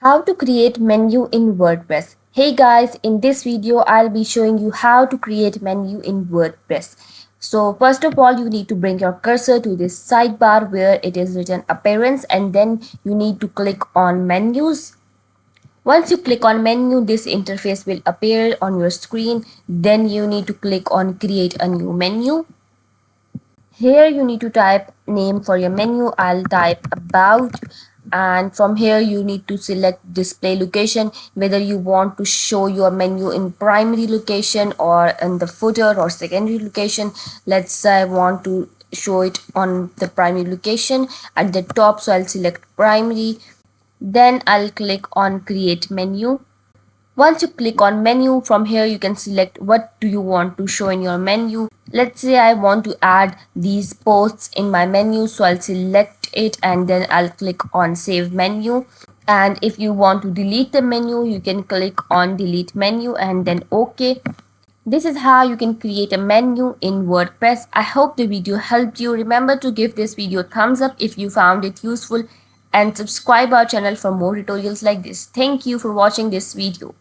How to create menu in WordPress. Hey guys, in this video I'll be showing you how to create menu in WordPress. So first of all, you need to bring your cursor to this sidebar where it is written appearance, and then you need to click on menus. Once you click on menu, this interface will appear on your screen. Then you need to click on create a new menu. Here you need to type name for your menu. I'll type about, and from here you need to select display location, whether you want to show your menu in primary location or in the footer or secondary location. Let's say I want to show it on the primary location at the top, so I'll select primary. Then I'll click on create menu. Once you click on menu, from here you can select what do you want to show in your menu. Let's say I want to add these posts in my menu, so I'll select it and then I'll click on save menu. And if you want to delete the menu, you can click on delete menu and then OK. This is how you can create a menu in WordPress. I hope the video helped you. Remember to give this video a thumbs up if you found it useful, and subscribe our channel for more tutorials like this. Thank you for watching this video.